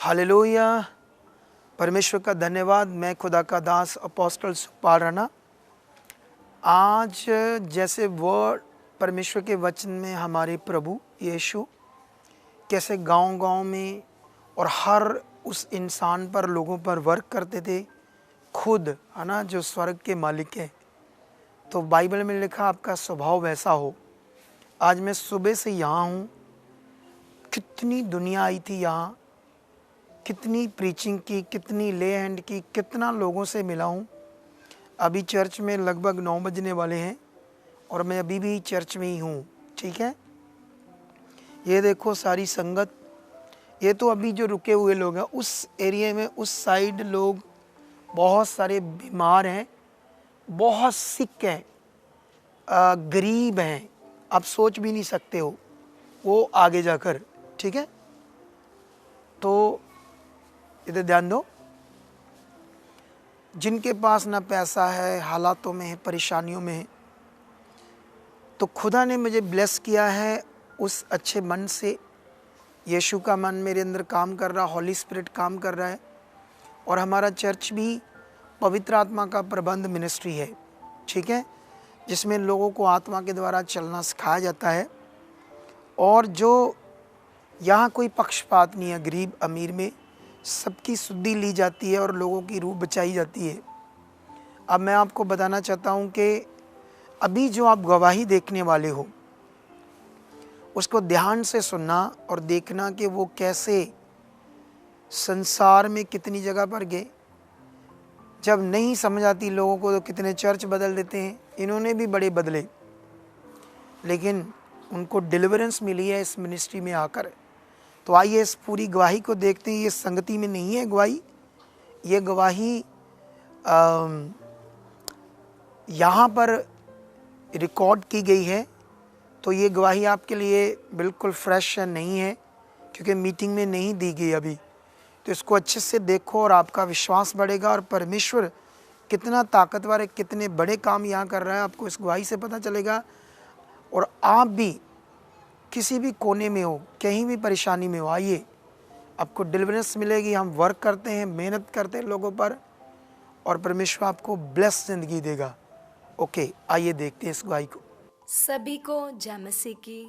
Hallelujah. परमेश्वर का धन्यवाद। मैं खुदा का दास अपोस्टल सुखपाल राणा। आज जैसे वर्ड परमेश्वर के वचन में हमारे प्रभु यीशु कैसे गांव-गांव में और हर उस इंसान पर, लोगों पर वर्क करते थे, खुद है ना, जो स्वर्ग के मालिक है। तो बाइबल में लिखा आपका स्वभाव वैसा हो। आज मैं सुबह से यहाँ हूँ। कितनी दुनिया आई थी यहाँ, कितनी प्रीचिंग की, कितनी ले हैंड की, कितना लोगों से मिला हूँ। अभी चर्च में लगभग 9 बजने वाले हैं और मैं अभी भी चर्च में ही हूँ। ठीक है, ये देखो सारी संगत। ये तो अभी जो रुके हुए लोग हैं उस एरिया में, उस साइड लोग बहुत सारे बीमार हैं, बहुत सिक हैं, गरीब हैं, आप सोच भी नहीं सकते हो वो आगे जाकर। ठीक है, तो इधर ध्यान दो। जिनके पास ना पैसा है, हालातों में है, परेशानियों में है, तो खुदा ने मुझे ब्लेस किया है उस अच्छे मन से। यीशु का मन मेरे अंदर काम कर रहा, हॉली स्पिरिट काम कर रहा है। और हमारा चर्च भी पवित्र आत्मा का प्रबंध मिनिस्ट्री है। ठीक है, जिसमें लोगों को आत्मा के द्वारा चलना सिखाया जाता है। और जो यहाँ कोई पक्षपात नहीं है, गरीब अमीर में सबकी शुद्धि ली जाती है और लोगों की रूह बचाई जाती है। अब मैं आपको बताना चाहता हूँ कि अभी जो आप गवाही देखने वाले हो उसको ध्यान से सुनना और देखना कि वो कैसे संसार में कितनी जगह पर गए। जब नहीं समझ आती लोगों को तो कितने चर्च बदल देते हैं। इन्होंने भी बड़े बदले, लेकिन उनको डिलीवरेंस मिली है इस मिनिस्ट्री में आकर। तो आइए इस पूरी गवाही को देखते हैं। ये संगति में नहीं है गवाही, ये गवाही यहाँ पर रिकॉर्ड की गई है। तो ये गवाही आपके लिए बिल्कुल फ्रेश नहीं है, क्योंकि मीटिंग में नहीं दी गई अभी। तो इसको अच्छे से देखो और आपका विश्वास बढ़ेगा और परमेश्वर कितना ताकतवर है, कितने बड़े काम यहाँ कर रहा है, आपको इस गवाही से पता चलेगा। और आप भी किसी भी कोने में हो, कहीं भी परेशानी में हो, आइए, आपको डिलीवरेंस मिलेगी। हम वर्क करते हैं, मेहनत करते हैं लोगों पर, और परमेश्वर आपको ब्लेस जिंदगी देगा। ओके, आइए देखते हैं इस गवाही को। सभी को जय मसीह की।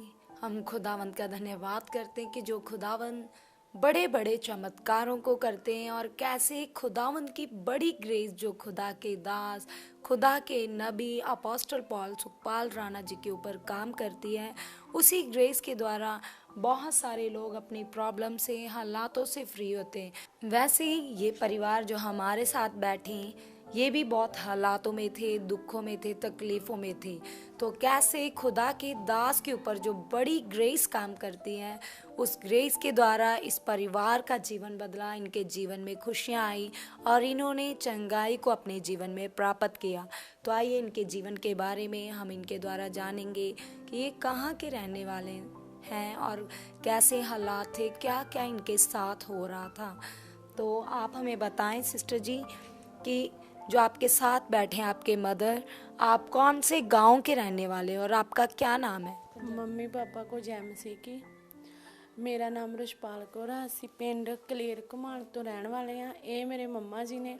हम खुदावंत का धन्यवाद करते हैं कि जो खुदावंत बड़े बड़े चमत्कारों को करते हैं, और कैसे खुदावंत की बड़ी ग्रेस जो खुदा के दास, खुदा के नबी अपोस्टल पॉल सुखपाल राणा जी के ऊपर काम करती है। उसी ग्रेस के द्वारा बहुत सारे लोग अपनी प्रॉब्लम से, हालातों से फ्री होते हैं। वैसे ही ये परिवार जो हमारे साथ बैठे हैं, ये भी बहुत हालातों में थे, दुखों में थे, तकलीफ़ों में थे। तो कैसे खुदा के दास के ऊपर जो बड़ी ग्रेस काम करती है, उस ग्रेस के द्वारा इस परिवार का जीवन बदला, इनके जीवन में खुशियाँ आई और इन्होंने चंगाई को अपने जीवन में प्राप्त किया। तो आइए इनके जीवन के बारे में हम इनके द्वारा जानेंगे कि ये कहाँ के रहने वाले हैं और कैसे हालात थे, क्या क्या इनके साथ हो रहा था। तो आप हमें बताएं सिस्टर जी कि जो आपके साथ बैठे हैं, आपके मदर, आप कौन से गांव के रहने वाले हैं और आपका क्या नाम है? मम्मी पापा को जय मसीह की। मेरा नाम रुशपाल कौर है। ਅਸੀਂ ਪਿੰਡ ਕਲੇਰ ਘੁਮਾਣ ਤੋਂ ਰਹਿਣ ਵਾਲੇ ਆ। ਇਹ ਮੇਰੇ ਮੰਮਾ ਜੀ ਨੇ।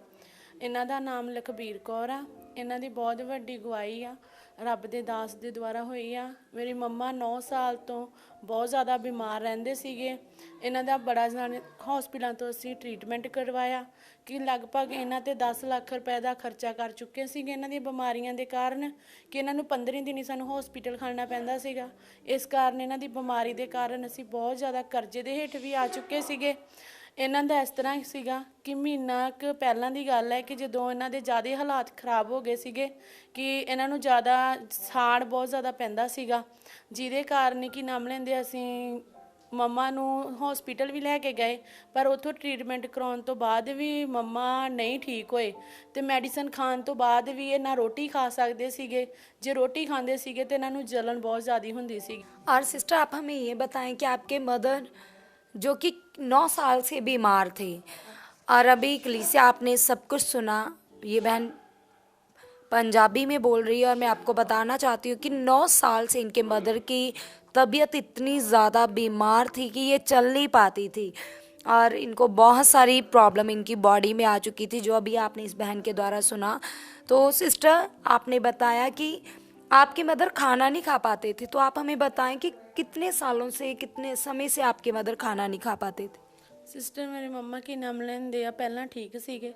ਇਹਨਾਂ ਦਾ ਨਾਮ ਲਖਬੀਰ ਕੌਰ ਆ। ਇਹਨਾਂ ਦੀ ਬਹੁਤ ਵੱਡੀ ਗਵਾਹੀ ਆ, ਰੱਬ ਦੇ ਦਾਸ ਦੇ ਦੁਆਰਾ ਹੋਈ ਆ। ਮੇਰੀ ਮੰਮਾ 9 ਸਾਲ ਤੋਂ ਬਹੁਤ ਜ਼ਿਆਦਾ ਬਿਮਾਰ ਰਹਿੰਦੇ ਸੀਗੇ। ਇਹਨਾਂ ਦਾ ਬੜਾ ਹਸਪੀਟਲਾਂ ਤੋਂ ਅਸੀਂ ਟ੍ਰੀਟਮੈਂਟ ਕਰਵਾਇਆ ਕਿ ਲਗਭਗ ਇਹਨਾਂ 'ਤੇ 10 ਲੱਖ ਰੁਪਏ ਦਾ ਖਰਚਾ ਕਰ ਚੁੱਕੇ ਸੀਗੇ ਇਹਨਾਂ ਦੀਆਂ ਬਿਮਾਰੀਆਂ ਦੇ ਕਾਰਨ, ਕਿ ਇਹਨਾਂ ਨੂੰ 15 ਦਿਨ ਹੀ ਸਾਨੂੰ ਹਸਪੀਟਲ ਖੜਨਾ ਪੈਂਦਾ ਸੀਗਾ। ਇਸ ਕਾਰਨ ਇਹਨਾਂ ਦੀ ਬਿਮਾਰੀ ਦੇ ਕਾਰਨ ਅਸੀਂ ਬਹੁਤ ਜ਼ਿਆਦਾ ਕਰਜ਼ੇ ਦੇ ਹੇਠ ਵੀ ਆ ਚੁੱਕੇ ਸੀਗੇ। ਇਹਨਾਂ ਦਾ ਇਸ ਤਰ੍ਹਾਂ ਸੀਗਾ ਕਿ ਮਹੀਨਾ ਕੁ ਪਹਿਲਾਂ ਦੀ ਗੱਲ ਹੈ ਕਿ ਜਦੋਂ ਇਹਨਾਂ ਦੇ ਜ਼ਿਆਦਾ ਹਾਲਾਤ ਖਰਾਬ ਹੋ ਗਏ ਸੀਗੇ, ਕਿ ਇਹਨਾਂ ਨੂੰ ਜ਼ਿਆਦਾ ਸਾੜ ਬਹੁਤ ਜ਼ਿਆਦਾ ਪੈਂਦਾ ਸੀਗਾ, ਜਿਹਦੇ ਕਾਰਨ ਕਿ ਨਾਮ ਲੈਂਦੇ ਅਸੀਂ ਮੰਮਾ ਨੂੰ ਹਸਪੀਟਲ ਵੀ ਲੈ ਕੇ ਗਏ। ਪਰ ਉੱਥੋਂ ਟ੍ਰੀਟਮੈਂਟ ਕਰਾਉਣ ਤੋਂ ਬਾਅਦ ਵੀ ਮੰਮਾ ਨਹੀਂ ਠੀਕ ਹੋਏ, ਅਤੇ ਮੈਡੀਸਨ ਖਾਣ ਤੋਂ ਬਾਅਦ ਵੀ ਇਹ ਨਾ ਰੋਟੀ ਖਾ ਸਕਦੇ ਸੀਗੇ। ਜੇ ਰੋਟੀ ਖਾਂਦੇ ਸੀਗੇ ਤਾਂ ਇਹਨਾਂ ਨੂੰ जलन बहुत ज़्यादा ਹੁੰਦੀ ਸੀ। और सिस्टर आप हमें ये बताएं कि आपके मदर जो कि 9 साल से बीमार थे, और अभी कलीसिया आपने सब कुछ सुना, ये बहन पंजाबी में बोल रही है और मैं आपको बताना चाहती हूँ कि 9 साल से इनके मदर की तबीयत इतनी ज़्यादा बीमार थी कि ये चल नहीं पाती थी। और इनको बहुत सारी प्रॉब्लम इनकी बॉडी में आ चुकी थी, जो अभी आपने इस बहन के द्वारा सुना। तो सिस्टर, आपने बताया कि आपकी मदर खाना नहीं खा पाते थे, तो आप हमें बताएं कि कितने सालों से, कितने समय से आपके मदर खाना नहीं खा पाते थे? ਸਿਸਟਰ ਮੇਰੇ ਮੰਮਾ ਕੀ ਨਾਮ ਲੈਂਦੇ ਆ, ਪਹਿਲਾਂ ਠੀਕ ਸੀਗੇ।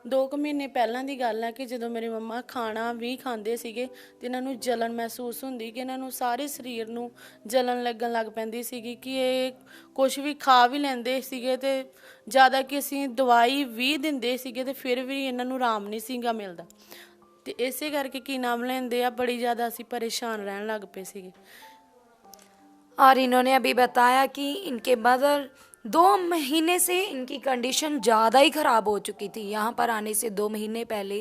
2 ਕੁ ਮਹੀਨੇ ਪਹਿਲਾਂ ਦੀ ਗੱਲ ਹੈ ਕਿ ਜਦੋਂ ਮੇਰੇ ਮੰਮਾ ਖਾਣਾ ਵੀ ਖਾਂਦੇ ਸੀਗੇ ਤੇ ਇਹਨਾਂ ਨੂੰ ਜਲਨ ਮਹਿਸੂਸ ਹੁੰਦੀ, ਕਿ ਇਹਨਾਂ ਨੂੰ ਸਾਰੇ ਸਰੀਰ ਨੂੰ ਜਲਨ ਲੱਗਣ ਲੱਗ ਪੈਂਦੀ ਸੀਗੀ, ਕਿ ਇਹ ਕੁਝ ਵੀ ਖਾ ਵੀ ਲੈਂਦੇ ਸੀਗੇ ਤੇ ਜ਼ਿਆਦਾ ਕਿ ਅਸੀਂ ਦਵਾਈ ਵੀ ਦਿੰਦੇ ਸੀਗੇ ਤੇ ਫਿਰ ਵੀ ਇਹਨਾਂ ਨੂੰ ਆਰਾਮ ਨਹੀਂ ਸੀਗਾ ਮਿਲਦਾ। ਤੇ ਇਸੇ ਕਰਕੇ ਕੀ ਨਾਮ ਲੈਂਦੇ ਆ, ਬੜੀ ਜ਼ਿਆਦਾ ਅਸੀਂ ਪਰੇਸ਼ਾਨ ਰਹਿਣ ਲੱਗ ਪਏ ਸੀਗੇ। और इन्होंने अभी बताया कि इनके मदर 2 महीने से इनकी कंडीशन ज़्यादा ही ख़राब हो चुकी थी। यहाँ पर आने से 2 महीने पहले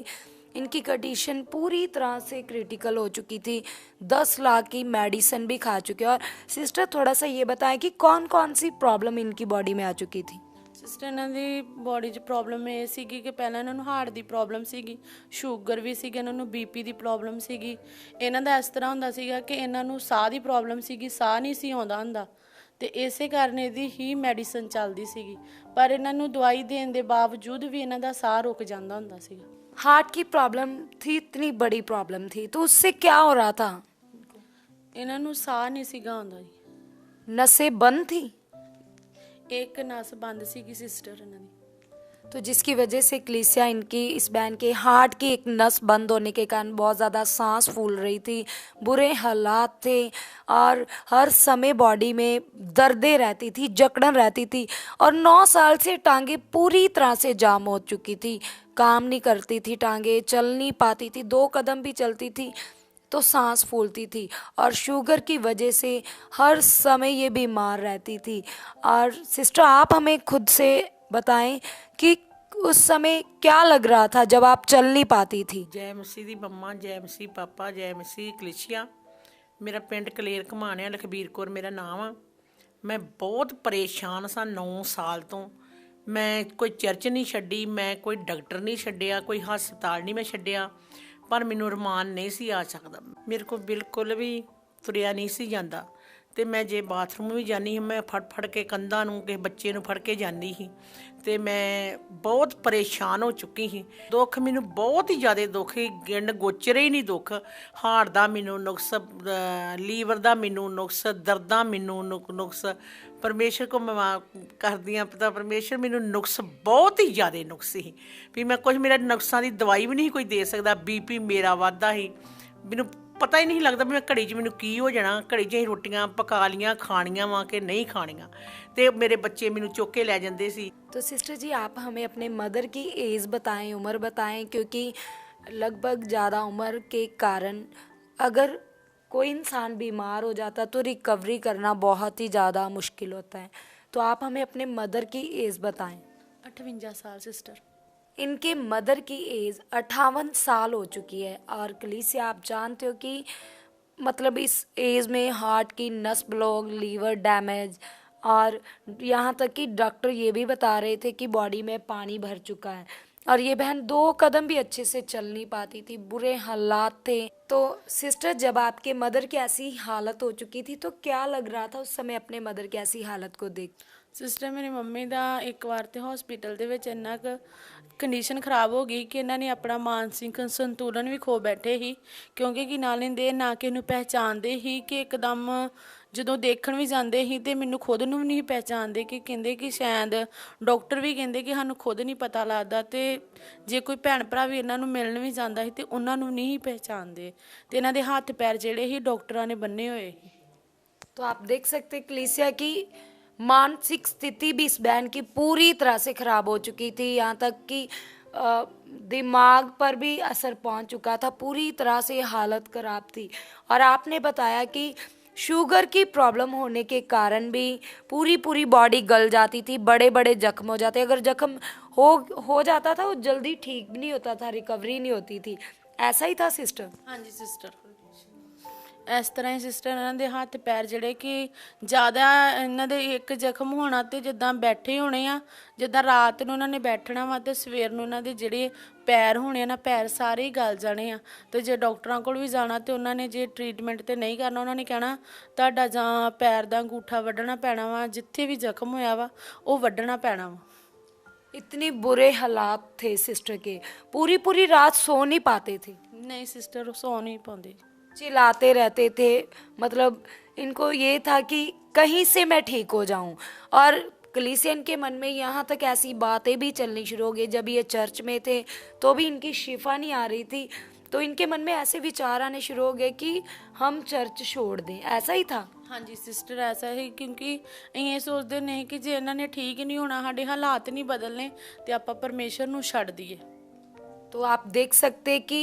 इनकी कंडीशन पूरी तरह से क्रिटिकल हो चुकी थी। 10 लाख की मेडिसिन भी खा चुके। और सिस्टर, थोड़ा सा ये बताएं कि कौन कौन सी प्रॉब्लम इनकी बॉडी में आ चुकी थी? ਸਿਸਟਰ, ਇਹਨਾਂ ਦੀ ਬੋਡੀ 'ਚ ਪ੍ਰੋਬਲਮ ਇਹ ਸੀਗੀ ਕਿ ਪਹਿਲਾਂ ਇਹਨਾਂ ਨੂੰ ਹਾਰਟ ਦੀ ਪ੍ਰੋਬਲਮ ਸੀਗੀ, ਸ਼ੂਗਰ ਵੀ ਸੀਗੀ, ਇਹਨਾਂ ਨੂੰ ਬੀਪੀ ਦੀ ਪ੍ਰੋਬਲਮ ਸੀਗੀ। ਇਹਨਾਂ ਦਾ ਇਸ ਤਰ੍ਹਾਂ ਹੁੰਦਾ ਸੀਗਾ ਕਿ ਇਹਨਾਂ ਨੂੰ ਸਾਹ ਦੀ ਪ੍ਰੋਬਲਮ ਸੀਗੀ, ਸਾਹ ਨਹੀਂ ਸੀ ਆਉਂਦਾ ਹੁੰਦਾ ਤੇ ਇਸੇ ਕਾਰਨ ਇਹਦੀ ਹੀ ਮੈਡੀਸਨ ਚੱਲਦੀ ਸੀਗੀ। ਪਰ ਇਹਨਾਂ ਨੂੰ ਦਵਾਈ ਦੇਣ ਦੇ ਬਾਵਜੂਦ ਵੀ ਇਹਨਾਂ ਦਾ ਸਾਹ ਰੁਕ ਜਾਂਦਾ ਹੁੰਦਾ ਸੀਗਾ। हार्ट की प्रॉब्लम थी, इतनी बड़ी प्रॉब्लम थी, तो उससे क्या हो रहा था? ਇਹਨਾਂ ਨੂੰ ਸਾਹ ਨਹੀਂ ਸੀਗਾ ਆਉਂਦਾ ਜੀ। नसें बंद थी, ਇੱਕ ਨਸ ਬੰਦ ਸੀਗੀ ਸਿਸਟਰ ਇਹਨਾਂ ਦੀ। तो जिसकी वजह से क्लीसिया, इनकी इस बहन के हार्ट की एक नस बंद होने के कारण बहुत ज़्यादा सांस फूल रही थी, बुरे हालात थे और हर समय बॉडी में दर्दें रहती थी, जकड़न रहती थी। और 9 साल से टांगे पूरी तरह से जाम हो चुकी थी, काम नहीं करती थी टांगे, चल नहीं पाती थी, 2 कदम भी चलती थी तो सांस फूलती थी। और शुगर की वजह से हर समय ये बीमार रहती थी। और सिस्टर, आप हमें खुद से बताएं कि उस समय क्या लग रहा था जब आप चल नहीं पाती थी? जय मसीह दी मम्मा, जय मसीह पापा, जय मसीह कलिसिया। मेरा पिंड कलेर घमाने, लखबीर कौर मेरा नाम आ। मैं बहुत परेशान सा 9 साल तो। मैं कोई चर्च नहीं छड्डी, मैं कोई डॉक्टर नहीं छड्डिया, कोई हस्पताल नहीं मैं छड्डिया, पर मैनू रमान नहीं सी आ सकदा। मेरे को बिल्कुल भी तुरिया नहीं सी जांदा ਤੇ ਮੈਂ ਜੇ ਬਾਥਰੂਮ ਵੀ ਜਾਂਦੀ ਸੀ, ਮੈਂ ਫੜ ਕੇ ਕੰਧਾਂ ਨੂੰ ਕਿਸੇ ਬੱਚੇ ਨੂੰ ਫੜ ਕੇ ਜਾਂਦੀ ਸੀ ਤੇ ਮੈਂ ਬਹੁਤ ਪਰੇਸ਼ਾਨ ਹੋ ਚੁੱਕੀ ਸੀ। ਦੁੱਖ ਮੈਨੂੰ ਬਹੁਤ ਹੀ ਜ਼ਿਆਦਾ ਦੁੱਖ ਸੀ, ਗਿਣ ਗੋਚਰੇ ਹੀ ਨਹੀਂ ਦੁੱਖ। ਹਾਰਟ ਦਾ ਮੈਨੂੰ ਨੁਕਸ, ਲੀਵਰ ਦਾ ਮੈਨੂੰ ਨੁਕਸ, ਦਰਦਾਂ ਮੈਨੂੰ ਨੁਕਸ। ਪਰਮੇਸ਼ਰ ਕੋ ਮੈਂ ਕਰਦੀ ਹਾਂ ਪਤਾ, ਪਰਮੇਸ਼ਰ ਮੈਨੂੰ ਨੁਕਸ ਬਹੁਤ ਹੀ ਜ਼ਿਆਦਾ ਨੁਕਸ ਸੀ ਵੀ ਮੈਂ ਕੁਝ, ਮੇਰਾ ਨੁਕਸਾਂ ਦੀ ਦਵਾਈ ਵੀ ਨਹੀਂ ਕੋਈ ਦੇ ਸਕਦਾ। ਬੀਪੀ ਮੇਰਾ ਵੱਧਦਾ ਸੀ, ਮੈਨੂੰ ਪਤਾ ਹੀ ਨਹੀਂ ਲੱਗਦਾ ਵੀ ਮੈਂ ਘੜੀ 'ਚ ਮੈਨੂੰ ਕੀ ਹੋ ਜਾਣਾ। ਘੜੀ 'ਚ ਹੀ ਰੋਟੀਆਂ ਪਕਾ ਲੀਆਂ, ਖਾਣੀਆਂ ਵਾ ਕਿ ਨਹੀਂ ਖਾਣੀਆਂ, ਤੇ ਮੇਰੇ ਬੱਚੇ ਮੈਨੂੰ ਚੁੱਕ ਕੇ ਲੈ ਜਾਂਦੇ ਸੀ। तो सिस्टर जी, आप हमें अपने मदर की एज बताएं, उम्र बताएं, क्योंकि लगभग ज़्यादा उम्र के कारण अगर कोई इंसान बीमार हो जाता तो रिकवरी करना बहुत ही ज़्यादा मुश्किल होता है। तो आप हमें अपने मदर की एज बताएं। 58 साल सिस्टर। इनके मदर की एज 58 साल हो चुकी है। और कलीसिया, आप जानते हो कि मतलब इस एज में हार्ट की नस ब्लॉक, लीवर डैमेज, और यहाँ तक कि डॉक्टर ये भी बता रहे थे कि बॉडी में पानी भर चुका है। और ये बहन 2 कदम भी अच्छे से चल नहीं पाती थी, बुरे हालात थे। तो सिस्टर, जब आपके मदर की ऐसी हालत हो चुकी थी तो क्या लग रहा था उस समय अपने मदर की ऐसी हालत को देख? ਸਿਸਟਰ, ਮੇਰੀ ਮੰਮੀ ਦਾ ਇੱਕ ਵਾਰ ਤੇ ਹਸਪੀਟਲ ਦੇ ਵਿੱਚ ਇੰਨਾ ਕੁ ਕੰਡੀਸ਼ਨ ਖਰਾਬ ਹੋ ਗਈ ਕਿ ਇਹਨਾਂ ਨੇ ਆਪਣਾ ਮਾਨਸਿਕ ਸੰਤੁਲਨ ਵੀ ਖੋ ਬੈਠੇ ਸੀ, ਕਿਉਂਕਿ ਕਿ ਨਾਲ ਇਹਦੇ ਨਾ ਕਿਸੇ ਨੂੰ ਪਹਿਚਾਣਦੇ ਸੀ, ਕਿ ਇੱਕਦਮ ਜਦੋਂ ਦੇਖਣ ਵੀ ਜਾਂਦੇ ਸੀ ਤੇ ਮੈਨੂੰ ਖੁਦ ਨੂੰ ਵੀ ਨਹੀਂ ਪਹਿਚਾਣਦੇ, ਕਿ ਕਹਿੰਦੇ ਕਿ ਸ਼ਾਇਦ ਡਾਕਟਰ ਵੀ ਕਹਿੰਦੇ ਕਿ ਸਾਨੂੰ ਖੁਦ ਨਹੀਂ ਪਤਾ ਲੱਗਦਾ, ਤੇ ਜੇ ਕੋਈ ਭੈਣ ਭਰਾ ਵੀ ਇਹਨਾਂ ਨੂੰ ਮਿਲਣ ਵੀ ਜਾਂਦਾ ਸੀ ਤੇ ਉਹਨਾਂ ਨੂੰ ਨਹੀਂ ਪਹਿਚਾਣਦੇ, ਤੇ ਇਹਨਾਂ ਦੇ ਹੱਥ ਪੈਰ ਜਿਹੜੇ ਸੀ ਡਾਕਟਰਾਂ ਨੇ ਬੰਨੇ ਹੋਏ ਸੀ। तो आप देख सकते कलीसिया की मानसिक स्थिति भी इस बहन की पूरी तरह से ख़राब हो चुकी थी। यहाँ तक कि दिमाग पर भी असर पहुँच चुका था, पूरी तरह से हालत ख़राब थी। और आपने बताया कि शुगर की प्रॉब्लम होने के कारण भी पूरी बॉडी गल जाती थी, बड़े बड़े जख्म हो जाते। अगर जख्म हो जाता था वो जल्दी ठीक भी नहीं होता था, रिकवरी नहीं होती थी। ऐसा ही था सिस्टर? हाँ जी सिस्टर। ਇਸ ਤਰ੍ਹਾਂ ਹੀ ਸਿਸਟਰ ਇਹਨਾਂ ਦੇ ਹੱਥ ਪੈਰ ਜਿਹੜੇ ਕਿ ਜ਼ਿਆਦਾ ਇਹਨਾਂ ਦੇ ਇੱਕ ਜ਼ਖਮ ਹੋਣਾ ਤੇ ਜਿੱਦਾਂ ਬੈਠੇ ਹੋਣੇ ਆ, ਜਿੱਦਾਂ ਰਾਤ ਨੂੰ ਇਹਨਾਂ ਨੇ ਬੈਠਣਾ ਵਾ ਤੇ ਸਵੇਰ ਨੂੰ ਇਹਨਾਂ ਦੇ ਜਿਹੜੇ ਪੈਰ ਹੋਣੇ ਆ ਨਾ, ਪੈਰ ਸਾਰੇ ਹੀ ਗਲ ਜਾਣੇ ਆ। ਤੇ ਜੇ ਡਾਕਟਰਾਂ ਕੋਲ ਵੀ ਜਾਣਾ ਤੇ ਉਹਨਾਂ ਨੇ ਜੇ ਟਰੀਟਮੈਂਟ ਤੇ ਨਹੀਂ ਕਰਨਾ, ਉਹਨਾਂ ਨੇ ਕਹਿਣਾ ਤੁਹਾਡਾ ਜਾਂ ਪੈਰ ਦਾ ਅੰਗੂਠਾ ਵੱਢਣਾ ਪੈਣਾ ਵਾ, ਜਿੱਥੇ ਵੀ ਜ਼ਖਮ ਹੋਇਆ ਵਾ ਉਹ ਵੱਢਣਾ पैना वा। इतनी बुरे हालात थे सिस्टर के, पूरी पूरी रात सो नहीं पाते थे। नहीं सिस्टर सो नहीं पाते, चिल्लाते रहते थे। मतलब इनको ये था कि कहीं से मैं ठीक हो जाऊं। और कलीसियन के मन में यहाँ तक ऐसी बातें भी चलनी शुरू हो गई। जब ये चर्च में थे तो भी इनकी शिफा नहीं आ रही थी, तो इनके मन में ऐसे विचार आने शुरू हो गए कि हम चर्च छोड़ दें। ऐसा ही था। हाँ जी सिस्टर ऐसा ही, क्योंकि ये सोचते नहीं कि जे इन्होंने ठीक ही नहीं होना, साढ़े हालात नहीं बदलने तो आप परमेश्वर नूं छड्ड दईए। तो आप देख सकते कि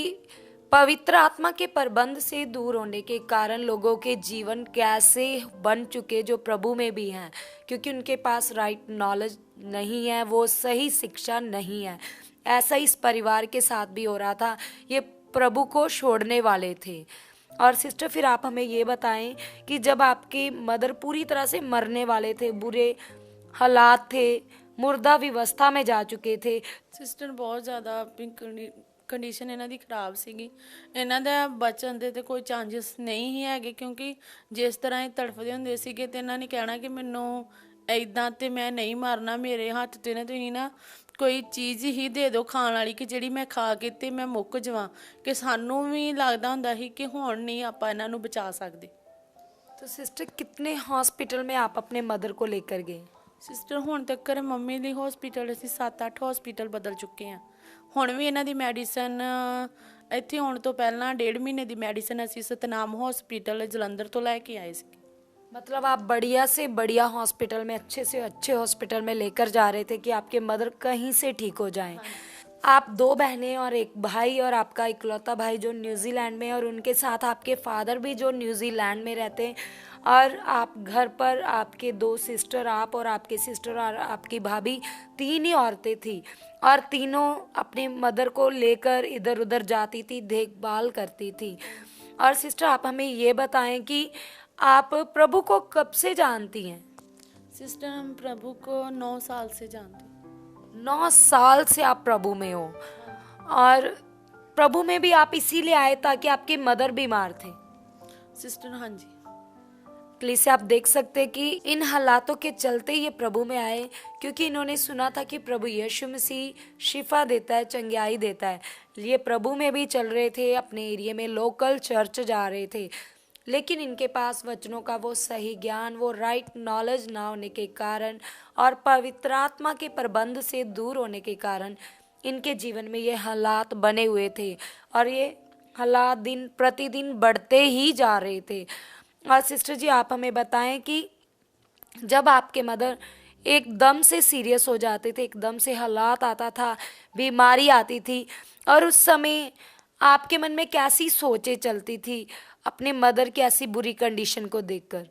पवित्र आत्मा के प्रबंध से दूर होने के कारण लोगों के जीवन कैसे बन चुके जो प्रभु में भी हैं, क्योंकि उनके पास राइट नॉलेज नहीं है, वो सही शिक्षा नहीं है। ऐसा इस परिवार के साथ भी हो रहा था। ये प्रभु को छोड़ने वाले थे। और सिस्टर फिर आप हमें ये बताएं कि जब आपकी मदर पूरी तरह से मरने वाले थे, बुरे हालात थे, मुर्दा व्यवस्था में जा चुके थे। सिस्टर बहुत ज़्यादा कंडीशन इन्हां दी खराब सीगी, इन्हां दा बचन दे ते कोई चांसेस नहीं ही हैगे, क्योंकि जिस तरह ये तड़फदे हुंदे सीगे ते इन्हां ने कहना कि मैनू इदां ते मैं नहीं मरना, मेरे हत्थ ते ने तुसीं ना कोई चीज़ ही दे दो खाण वाली कि जिहड़ी मैं खा के ते मैं मुੱਕ जावां। कि सानू भी लगदा हुंदा ਸੀ कि हुण नहीं आपां इन्हां नूं बचा सकदे। तो सिस्टर कितने हॉस्पिटल में आप अपने मदर को लेकर गए? सिस्टर हुण तक मम्मी दी हॉस्पिटल असीं 7-8 हॉस्पिटल बदल चुके हैं। हुण भी इन्हां दी मैਡੀਸਨ ਇੱਥੇ ਆਉਣ ਤੋਂ ਪਹਿਲਾਂ 1.5 ਮਹੀਨੇ ਦੀ ਮੈਡੀਸਨ ਅਸੀਂ ਸਤਨਾਮ हॉस्पिटल ਜਲੰਧਰ ਤੋਂ ਲੈ ਕੇ ਆਏ ਸੀ। मतलब आप बढ़िया से बढ़िया हॉस्पिटल में, अच्छे से अच्छे हॉस्पिटल में लेकर जा रहे थे कि आपके मदर कहीं से ठीक हो जाएं। आप 2 बहनें और 1 भाई, और आपका इकलौता भाई जो न्यूजीलैंड में, और उनके साथ आपके फादर भी जो न्यूजीलैंड में रहते हैं। और आप घर पर आपके 2 सिस्टर, आप और आपके सिस्टर और आपकी भाभी, 3 ही औरतें थी, और तीनों अपनी मदर को लेकर इधर उधर जाती थी, देखभाल करती थी। और सिस्टर आप हमें ये बताएं कि आप प्रभु को कब से जानती हैं? सिस्टर हम प्रभु को 9 साल से जानते हैं। 9 साल से आप प्रभु में हो, और प्रभु में भी आप इसीलिए आए ताकि आपके मदर बीमार थे। सिस्टर हाँ जी, प्लीज आप देख सकते कि इन हालातों के चलते ये प्रभु में आए, क्योंकि इन्होंने सुना था कि प्रभु यीशु मसीह शिफा देता है, चंगाई देता है। ये प्रभु में भी चल रहे थे, अपने एरिया में लोकल चर्च जा रहे थे, लेकिन इनके पास वचनों का वो सही ज्ञान, वो राइट नॉलेज ना होने के कारण और पवित्र आत्मा के प्रबंध से दूर होने के कारण इनके जीवन में ये हालात बने हुए थे, और ये हालात दिन प्रतिदिन बढ़ते ही जा रहे थे। और सिस्टर जी आप हमें बताएं कि जब आपके मदर एकदम से सीरियस हो जाते थे, एकदम से हालात आता था, बीमारी आती थी, और उस समय आपके मन में कैसी सोचें चलती थी अपने मदर की ऐसी बुरी कंडीशन को देखकर?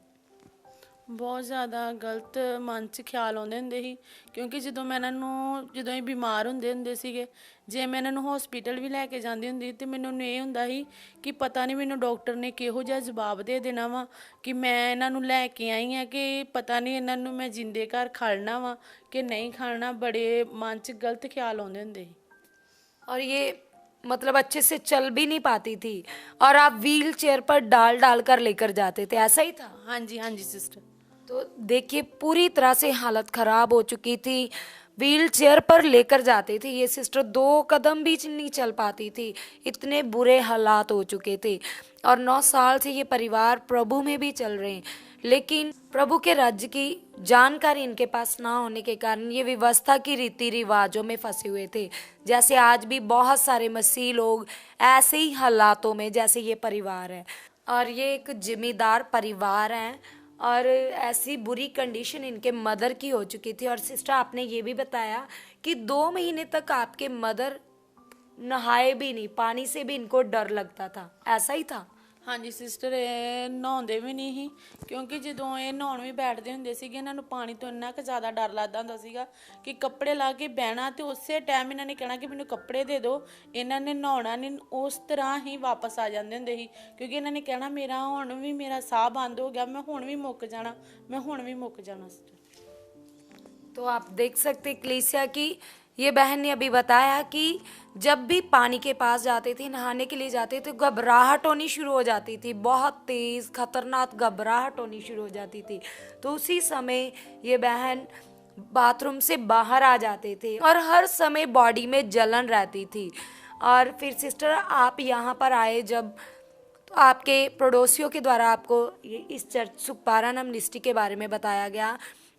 बहुत ज़्यादा गलत मन 'ਚ ਖਿਆਲ ਆਉਂਦੇ ਹੁੰਦੇ ਸੀ, ਕਿਉਂਕਿ ਜਦੋਂ ਮੈਂ ਇਹਨਾਂ ਨੂੰ ਜਦੋਂ ਇਹ ਬਿਮਾਰ ਹੁੰਦੇ ਸੀਗੇ, ਜੇ ਮੈਂ ਇਹਨਾਂ ਨੂੰ ਹਸਪੀਟਲ ਵੀ ਲੈ ਕੇ ਜਾਂਦੀ ਹੁੰਦੀ ਤੇ ਮੈਨੂੰ ਇਹ ਹੁੰਦਾ ਸੀ ਕਿ ਪਤਾ ਨਹੀਂ ਮੈਨੂੰ ਡਾਕਟਰ ਨੇ ਕਿਹੋ ਜਿਹਾ ਜਵਾਬ ਦੇ ਦੇਣਾ ਵਾ ਕਿ ਮੈਂ ਇਹਨਾਂ ਨੂੰ ਲੈ ਕੇ ਆਈ ਹਾਂ, ਕਿ ਪਤਾ ਨਹੀਂ ਇਹਨਾਂ ਨੂੰ ਮੈਂ ਜਿੰਦੇ ਘਰ ਖੜਨਾ ਵਾ ਕਿ ਨਹੀਂ ਖੜਨਾ। ਬੜੇ ਮਨ 'ਚ ਗਲਤ ਖਿਆਲ ਆਉਂਦੇ ਹੁੰਦੇ ਸੀ। और ये मतलब अच्छे से चल भी नहीं पाती थी, और आप व्हील चेयर पर डाल डाल कर लेकर जाते थे, ऐसा ही था? हाँ जी हाँ जी सिस्टर। तो देखिए पूरी तरह से हालत खराब हो चुकी थी, व्हील चेयर पर लेकर जाते थे। ये सिस्टर 2 कदम भी नहीं चल पाती थी, इतने बुरे हालात हो चुके थे। और 9 साल से ये परिवार प्रभु में भी चल रहे हैं, लेकिन प्रभु के राज्य की जानकारी इनके पास ना होने के कारण ये व्यवस्था की रीति रिवाजों में फंसे हुए थे। जैसे आज भी बहुत सारे मसीह लोग ऐसे ही हालातों में जैसे ये परिवार है, और ये एक जिम्मेदार परिवार हैं, और ऐसी बुरी कंडीशन इनके मदर की हो चुकी थी। और सिस्टर आपने ये भी बताया कि 2 महीने तक आपके मदर नहाए भी नहीं, पानी से भी इनको डर लगता था, ऐसा ही था? ਹਾਂਜੀ ਸਿਸਟਰ, ਇਹ ਨਹਾਉਂਦੇ ਵੀ ਨਹੀਂ ਸੀ ਕਿਉਂਕਿ ਜਦੋਂ ਇਹ ਨਹਾਉਣ ਵੀ ਬੈਠਦੇ ਹੁੰਦੇ ਸੀਗੇ ਇਹਨਾਂ ਨੂੰ ਪਾਣੀ ਤੋਂ ਇੰਨਾ ਕੁ ਜ਼ਿਆਦਾ ਡਰ ਲੱਗਦਾ ਹੁੰਦਾ ਸੀਗਾ ਕਿ ਕੱਪੜੇ ਲਾ ਕੇ ਬਹਿਣਾ ਤੇ ਉਸੇ ਟਾਈਮ ਇਹਨਾਂ ਨੇ ਕਹਿਣਾ ਕਿ ਮੈਨੂੰ ਕੱਪੜੇ ਦੇ ਦਿਓ। ਇਹਨਾਂ ਨੇ ਨਹਾਉਣਾ ਨਹੀਂ, ਉਸ ਤਰ੍ਹਾਂ ਹੀ ਵਾਪਸ ਆ ਜਾਂਦੇ ਹੁੰਦੇ ਸੀ ਕਿਉਂਕਿ ਇਹਨਾਂ ਨੇ ਕਹਿਣਾ ਮੇਰਾ ਹੁਣ ਵੀ ਮੇਰਾ ਸਾਹ ਬੰਦ ਹੋ ਗਿਆ, ਮੈਂ ਹੁਣ ਵੀ ਮੁੱਕ ਜਾਣਾ, ਮੈਂ ਹੁਣ भी मुक जाना। तो आप देख सकते कलीसिया की ये बहन ने अभी बताया कि जब भी पानी के पास जाते थे, नहाने के लिए जाते थे, घबराहट होनी शुरू हो जाती थी, बहुत तेज़ खतरनाक घबराहट होनी शुरू हो जाती थी। तो उसी समय ये बहन बाथरूम से बाहर आ जाते थे और हर समय बॉडी में जलन रहती थी। और फिर सिस्टर आप यहाँ पर आए जब, तो आपके पड़ोसियों के द्वारा आपको ये इस चर्च सुखपारानम मिनिस्ट्री के बारे में बताया गया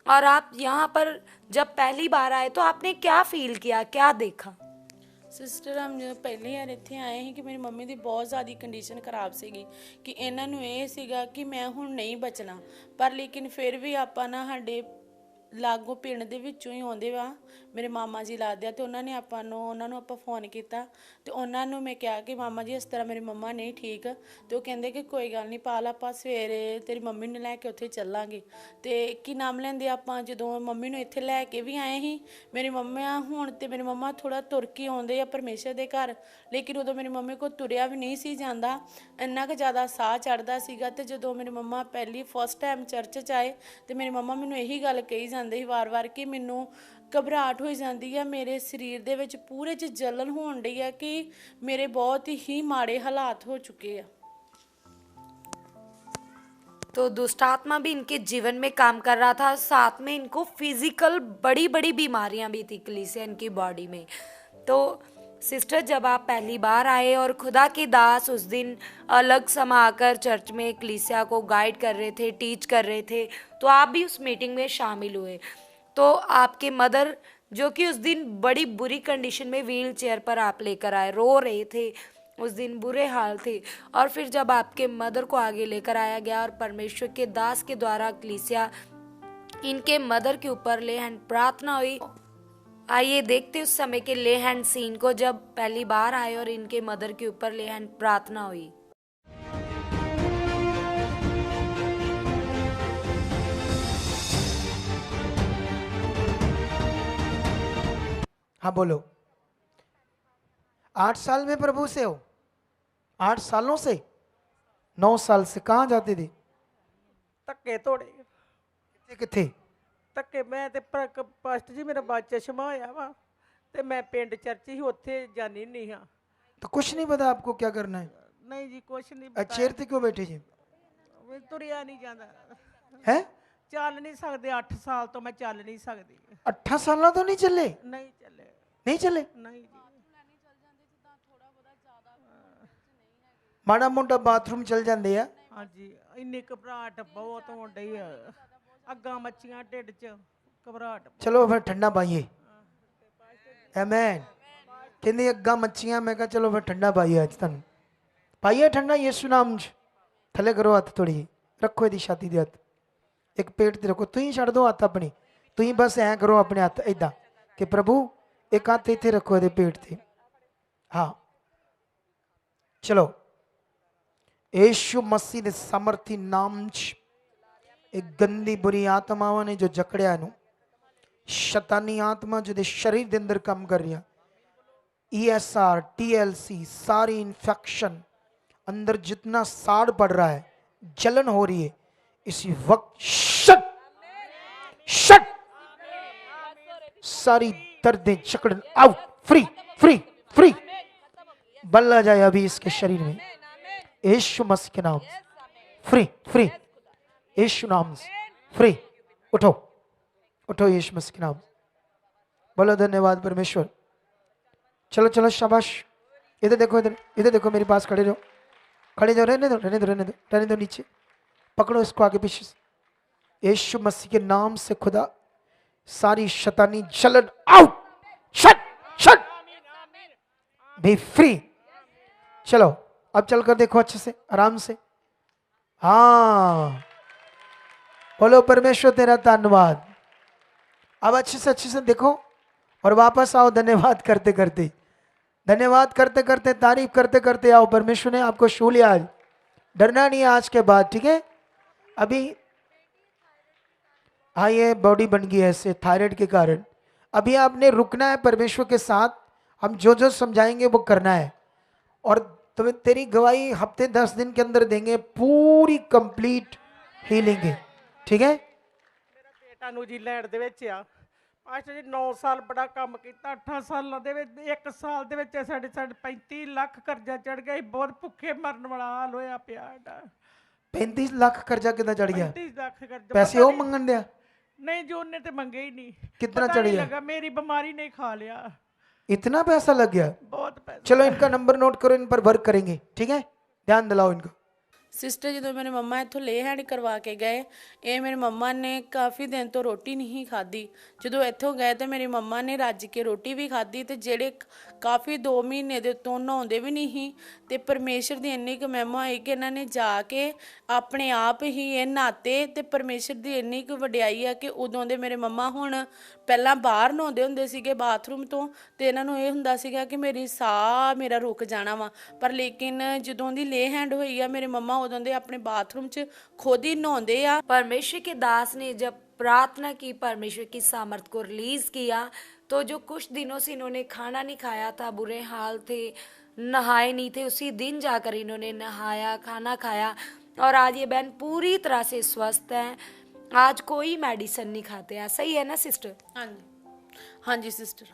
और आप यहाँ पर जब पहली बार आए तो आपने क्या फील किया, क्या देखा? ਸਿਸਟਰ ਹਮ ਜਦੋਂ ਪਹਿਲੀ ਵਾਰ ਇੱਥੇ ਆਏ ਸੀ ਕਿ ਮੇਰੀ ਮੰਮੀ ਦੀ ਬਹੁਤ ਜ਼ਿਆਦਾ ਕੰਡੀਸ਼ਨ ਖਰਾਬ ਸੀਗੀ ਕਿ ਇਹਨਾਂ ਨੂੰ ਇਹ ਸੀਗਾ ਕਿ ਮੈਂ ਹੁਣ ਨਹੀਂ ਬਚਣਾ, ਪਰ ਲੇਕਿਨ ਫਿਰ ਵੀ ਆਪਾਂ ਨਾ ਸਾਡੇ ਲਾਗੋਂ ਪਿੰਡ ਦੇ ਵਿੱਚੋਂ ਹੀ ਆਉਂਦੇ ਵਾ ਮੇਰੇ ਮਾਮਾ ਜੀ ਲੱਗਦੇ ਆ ਤੇ ਉਹਨਾਂ ਨੂੰ ਆਪਾਂ ਫੋਨ ਕੀਤਾ ਤੇ ਉਹਨਾਂ ਨੂੰ ਮੈਂ ਕਿਹਾ ਕਿ ਮਾਮਾ ਜੀ ਇਸ ਤਰ੍ਹਾਂ ਮੇਰੀ ਮੰਮਾ ਨਹੀਂ ਠੀਕ ਤੇ ਉਹ ਕਹਿੰਦੇ ਕਿ ਕੋਈ ਗੱਲ ਨਹੀਂ ਪਾਲ, ਆਪਾਂ ਸਵੇਰੇ ਤੇਰੀ ਮੰਮੀ ਨੂੰ ਲੈ ਕੇ ਉੱਥੇ ਚੱਲਾਂਗੇ। ਤੇ ਕੀ ਨਾਮ ਲੈਂਦੇ ਆਪਾਂ ਜਦੋਂ ਮੰਮੀ ਨੂੰ ਇੱਥੇ ਲੈ ਕੇ ਵੀ ਆਏ ਸੀ, ਮੇਰੀ ਮੰਮਾ ਹੁਣ ਤੇ ਮੇਰੀ ਮੰਮਾ ਥੋੜਾ ਤੁਰ ਕੇ ਆਉਂਦੇ ਆ ਪਰਮੇਸ਼ਰ ਦੇ ਘਰ, ਲੇਕਿਨ ਉਦੋਂ ਮੇਰੀ ਮੰਮੀ ਕੋਲ ਤੁਰਿਆ ਵੀ ਨਹੀਂ ਸੀ ਜਾਂਦਾ, ਇੰਨਾ ਕੁ ਜ਼ਿਆਦਾ ਸਾਹ ਚੜਦਾ ਸੀਗਾ। ਤੇ ਜਦੋਂ ਮੇਰੀ ਮੰਮਾ ਫਸਟ ਟਾਈਮ ਚਰਚ 'ਚ ਆਏ ਤੇ ਮੇਰੀ ਮੰਮਾ ਮੈਨੂੰ ਇਹੀ ਗੱਲ ਕਹੀ ਜਾਂਦੇ ਸੀ ਵਾਰ-ਵਾਰ ਕਿ ਮੈਨੂੰ ਘਬਰਾਹਟ ਹੋਈ ਜਾਂਦੀ ਆ, ਮੇਰੇ ਸਰੀਰ ਦੇ ਵਿੱਚ ਪੂਰੇ 'ਚ ਜਲਨ ਹੋਣ ਡਈ ਆ ਕਿ ਮੇਰੇ ਬਹੁਤ ਹੀ ਮਾੜੇ ਹਾਲਾਤ ਹੋ चुके हैं। तो दुष्ट आत्मा भी इनके जीवन में काम कर रहा था, साथ में इनको फिजिकल बड़ी बड़ी बीमारियां भी थी कलीसिया इनकी बॉडी में। तो सिस्टर जब आप पहली बार आए और खुदा के दास उस दिन अलग समा आकर चर्च में कलीसिया को गाइड कर रहे थे, टीच कर रहे थे, तो आप भी उस मीटिंग में शामिल हुए। तो आपके मदर जो कि उस दिन बड़ी बुरी कंडीशन में व्हील चेयर पर आप लेकर आए, रो रहे थे, उस दिन बुरे हाल थे, और फिर जब आपके मदर को आगे लेकर आया गया और परमेश्वर के दास के द्वारा कलीसिया इनके मदर के ऊपर ले हैंड प्रार्थना हुई। आइए देखते उस समय के ले हैंड सीन को जब पहली बार आए और इनके मदर के ऊपर ले हैंड प्रार्थना हुई। हाँ बोलो। 8 साल में प्रभु से हो? 8 सालों से? 9 साल से कहाँ जाते थे? ਧੱਕੇ ਤੋੜੇ किथे किथे? ਧੱਕੇ ਮੈਂ ਤੇ ਪਾਸਟਰ ਜੀ ਮੇਰਾ ਬੱਚਾ ਸ਼ਮਾ ਹੋਇਆ ਵਾ ਤੇ ਮੈਂ ਪਿੰਡ ਚਰਚ ਹੀ ਉੱਥੇ ਜਾਣੀ ਨਹੀਂ ਹਾਂ। तो कुछ नहीं पता आपको क्या करना है? ਨਹੀਂ ਜੀ ਕੁਛ ਨਹੀਂ चेयर पे क्यों बैठे जी? ਮੈਂ ਤੁਰਿਆ ਨਹੀਂ ਜਾਂਦਾ, है ਚੱਲ ਨਹੀਂ ਸਕਦੇ, 8 ਸਾਲ ਤੋਂ ਮੈਂ ਚੱਲ ਨਹੀਂ ਸਕਦੀ। 8 साल तो नहीं चले? ਨਹੀਂ ਚੱਲੇ, नहीं चले? ਨਹੀਂ ਜੀ। माड़ा मोटा बाथरूम चल जाते हैं। ਹਾਂਜੀ ਇੰਨੀ ਘਬਰਾਹਟ ਬਹੁਤ ਹੋਣ ਡਈ ਆ, ਅੱਗਾਂ ਮੱਛੀਆਂ ਢਿੱਡ 'ਚ ਘਬਰਾਹਟ। चलो फिर ठंडा पाइए। आमीन। कहते अग्गा मच्छियां, मैं कहा चलो फिर ठंडा पाइए अज तुम पाइए ठंडा। यीशु नाम च थले करो हथ, थोड़ी रखो यदी छाती दे हथ, एक पेट ते रखो, तुम छड़ दो हथ अपने, तुम बस ऐ करो अपने हथ इदा कि प्रभु एक हथ इत्थे रखो ये पेट ते। हाँ चलो, यीशु मसीह दे सामर्थी नाम च एक गंदी बुरी आत्मावां ने जो जकड़िया नू, शैतानी आत्मा जो शरीर के अंदर काम कर रही है, ESR TLC सारी इन्फेक्शन अंदर जितना साड़ पड़ रहा है, जलन हो रही है, इसी वक्त शट शट, सारी दर्दें जकड़न आउट, फ्री फ्री फ्री, बल्ला जाए अभी इसके शरीर में यीशु मसीह के नाम से, फ्री फ्री, यीशु नाम से फ्री। उठो उठो यीशु मसीह के नाम। बोलो धन्यवाद परमेश्वर। चलो चलो शाबाश। इधर देखो, इधर देखो, मेरे पास खड़े रहो, खड़े जाओ, रहने दो रहने दो रहने दो रहने दो, नीचे पकड़ो इसको आगे पीछे से। यीशु मसीह के नाम से खुदा सारी शैतानी जलन out, shut shut, B free. चलो अब चलकर देखो अच्छे से, आराम से। हाँ बोलो परमेश्वर तेरा धन्यवाद। अब अच्छे से देखो और वापस आओ, धन्यवाद करते करते, धन्यवाद करते करते, तारीफ करते करते आओ। परमेश्वर ने आपको छू लिया आज, डरना नहीं है आज के बाद, ठीक है। अभी हाँ, ये बॉडी बन गई है इससे थायराइड के कारण। अभी आपने रुकना है परमेश्वर के साथ, हम जो जो समझाएंगे वो करना है, और तुम्हें तेरी गवाही हफ्ते 10 दिन के अंदर देंगे, पूरी कंप्लीट हीलिंग है, ठीक है। ਮੇਰਾ ਬੇਟਾ ਨਿਊਜ਼ੀਲੈਂਡ ਦੇ ਵਿੱਚ ਆ ਪਾਸਟਰ ਜੀ 9 ਸਾਲ ਬੜਾ ਕੰਮ ਕੀਤਾ 8 ਸਾਲਾਂ ਦੇ ਵਿੱਚ 1 ਸਾਲ ਦੇ ਵਿੱਚ ਸਾਡੇ 35 ਲੱਖ ਕਰਜ਼ਾ ਚੜ ਗਿਆ ਸੀ, ਬਹੁਤ ਭੁੱਖੇ ਮਰਨ ਵਾਲਾ ਹਾਲ ਹੋਇਆ ਪਿਆ ਸਾਡਾ। 35 ਲੱਖ ਕਰਜ਼ਾ ਕਿੱਦਾਂ ਚੜ ਗਿਆ? 35 ਲੱਖ ਕਰਜ਼ਾ ਪੈਸੇ ਉਹ ਮੰਗਣ ਦਿਆ? नहीं जो उनने तो मंगे ही नहीं। कितना पता चढ़ नहीं गया? लगा, मेरी बीमारी ने खा लिया, इतना पैसा लग गया? बहुत पैसा। चलो इनका नंबर नोट करो, इन पर वर्क करेंगे, ठीक है, ध्यान दिलाओ इनको। ਸਿਸਟਰ ਜਦੋਂ ਮੇਰੇ ਮੰਮਾ ਇੱਥੋਂ ਲੇ ਹੈਂਡ ਕਰਵਾ ਕੇ ਗਏ, ਇਹ ਮੇਰੇ ਮੰਮਾ ਨੇ ਕਾਫੀ ਦਿਨ ਤੋਂ ਰੋਟੀ ਨਹੀਂ ਖਾਧੀ। ਜਦੋਂ ਇੱਥੋਂ ਗਏ ਤੇ ਮੇਰੀ ਮੰਮਾ ਨੇ ਰੱਜ ਕੇ ਰੋਟੀ ਵੀ ਖਾਧੀ, ਤੇ ਜਿਹੜੇ ਕਾਫੀ 2 ਮਹੀਨੇ ਦੇ ਤੋਂ ਨਹਾਉਂਦੇ ਵੀ ਨਹੀਂ ਸੀ, ਤੇ ਪਰਮੇਸ਼ਰ ਦੀ ਇੰਨੀ ਕੁ ਮਹਿਮਾ ਹੋਈ ਕਿ ਇਹਨਾਂ ਨੇ ਜਾ ਕੇ ਆਪਣੇ ਆਪ ਹੀ ਇਹ ਨਹਾਤੇ, ਤੇ ਪਰਮੇਸ਼ਰ ਦੀ ਇੰਨੀ ਕੁ ਵਡਿਆਈ ਆ ਕਿ ਉਦੋਂ ਦੇ ਮੇਰੇ ਮੰਮਾ ਹੁਣ ਪਹਿਲਾਂ ਬਾਹਰ ਨਹਾਉਂਦੇ ਹੁੰਦੇ ਸੀਗੇ ਬਾਥਰੂਮ ਤੋਂ, ਤੇ ਇਹਨਾਂ ਨੂੰ ਇਹ ਹੁੰਦਾ ਸੀਗਾ ਕਿ ਮੇਰੀ ਸਾਹ ਮੇਰਾ ਰੁਕ ਜਾਣਾ ਵਾ, ਪਰ ਲੇਕਿਨ ਜਦੋਂ ਦੀ ਲੇ हैंड ਹੋਈ ਆ ਮੇਰੇ ਮੰਮਾ उदों दे अपने बाथरूम च खुद ही नहाते आ। परमेश्वर के दास ने जब प्रार्थना की, परमेश्वर की सामर्थ को रिलीज किया, तो जो कुछ दिनों से इन्होंने खाना नहीं खाया था, बुरे हाल थे, नहाए नहीं थे, उसी दिन जाकर इन्होंने नहाया, खाना खाया, और आज ये बहन पूरी तरह से स्वस्थ है। आज कोई मेडिसिन नहीं खाते हैं, सही है ना सिस्टर? हाँ जी, हाँ जी सिस्टर।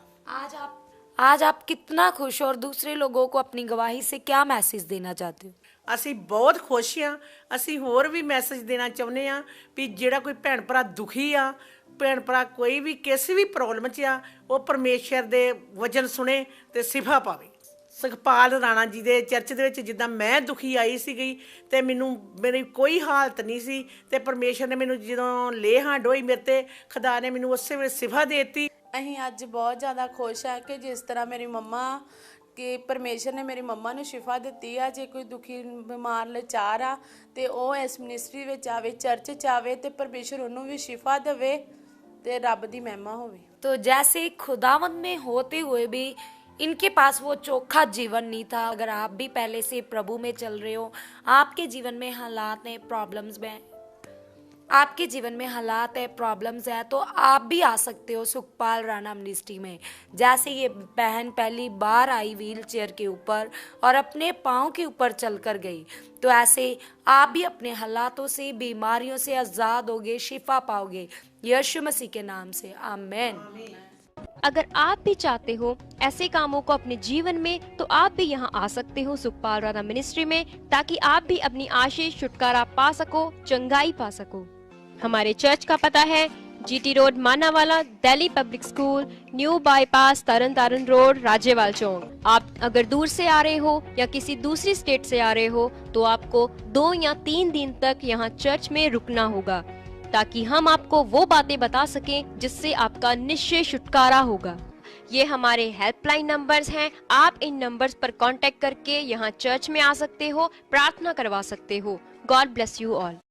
आज आप कितना खुश हो, और दूसरे लोगों को अपनी गवाही से क्या मैसेज देना चाहते हो? ਅਸੀਂ ਬਹੁਤ ਖੁਸ਼ ਆ। ਅਸੀਂ ਹੋਰ ਵੀ ਮੈਸੇਜ ਦੇਣਾ ਚਾਹੁੰਦੇ ਆ ਵੀ ਜਿਹੜਾ ਕੋਈ ਭੈਣ ਭਰਾ ਦੁਖੀ ਆ, ਭੈਣ ਭਰਾ ਕੋਈ ਵੀ ਕਿਸੇ ਵੀ ਪ੍ਰੋਬਲਮ 'ਚ ਆ, ਉਹ ਪਰਮੇਸ਼ਰ ਦੇ ਵਚਨ ਸੁਣੇ ਤੇ ਸਿਫਾ ਪਾਵੇ। ਸੁਖਪਾਲ ਰਾਣਾ ਜੀ ਦੇ ਚਰਚ ਦੇ ਵਿੱਚ ਜਿੱਦਾਂ ਮੈਂ ਦੁਖੀ ਆਈ ਸੀਗੀ, ਤੇ ਮੇਰੀ ਕੋਈ ਹਾਲਤ ਨਹੀਂ ਸੀ, ਤੇ ਪਰਮੇਸ਼ਰ ਨੇ ਮੈਨੂੰ ਜਦੋਂ ਲੇ ਹੈਂਡ ਹੋਈ ਮੇਰੇ ਤੇ, ਖੁਦਾ ਨੇ ਮੈਨੂੰ ਉਸੇ ਵੇਲੇ ਸਿਫਾ ਦੇ ਦਿੱਤੀ। ਅਸੀਂ ਅੱਜ ਬਹੁਤ ਜ਼ਿਆਦਾ ਖੁਸ਼ ਆ ਕਿ ਜਿਸ ਤਰ੍ਹਾਂ ਮੇਰੀ ਮੰਮਾ ਕਿ ਪਰਮੇਸ਼ਰ ਨੇ ਮੇਰੀ ਮੰਮਾ ਨੂੰ ਸ਼ਿਫਾ ਦਿੱਤੀ ਆ। ਜੇ ਕੋਈ ਦੁਖੀ ਬਿਮਾਰ ਲਾਚਾਰ ਆ ਤੇ ਉਹ ਇਸ ਮਿਨਿਸਟਰੀ ਵਿੱਚ ਆਵੇ, ਚਰਚ 'ਚ ਆਵੇ, ਤੇ ਪਰਮੇਸ਼ਰ ਉਹਨੂੰ ਵੀ ਸ਼ਿਫਾ ਦੇਵੇ ਤੇ ਰੱਬ ਦੀ ਮਹਿਮਾ ਹੋਵੇ। तो जैसे खुदावंद में होते हुए भी इनके पास वो चोखा जीवन नहीं था। अगर आप भी पहले से प्रभु में चल रहे हो, आपके जीवन में हालात हैं, प्रॉब्लम्स में, आपके जीवन में हालात है, प्रॉब्लम्स है, तो आप भी आ सकते हो सुखपाल राणा मिनिस्ट्री में। जैसे ये बहन पहली बार आई व्हील चेयर के ऊपर और अपने पाँव के ऊपर चलकर गई, तो ऐसे आप भी अपने हालातों से, बीमारियों से आज़ाद होगे, शिफा पाओगे यीशु मसीह के नाम से, आमीन। अगर आप भी चाहते हो ऐसे कामों को अपने जीवन में, तो आप भी यहाँ आ सकते हो सुखपाल राणा मिनिस्ट्री में, ताकि आप भी अपनी आशीष, छुटकारा पा सको, चंगाई पा सको। हमारे चर्च का पता है GT road Manawala, Delhi public school, new bypass, Tarn Taran road, Rajewal Chowk. आप अगर दूर से आ रहे हो या किसी दूसरी स्टेट से आ रहे हो, तो आपको 2 या 3 दिन तक यहाँ चर्च में रुकना होगा, ताकि हम आपको वो बातें बता सकें जिससे आपका निश्चय छुटकारा होगा। ये हमारे हेल्पलाइन नंबर्स हैं। आप इन नंबर्स पर कांटेक्ट करके यहाँ चर्च में आ सकते हो, प्रार्थना करवा सकते हो। God bless you all.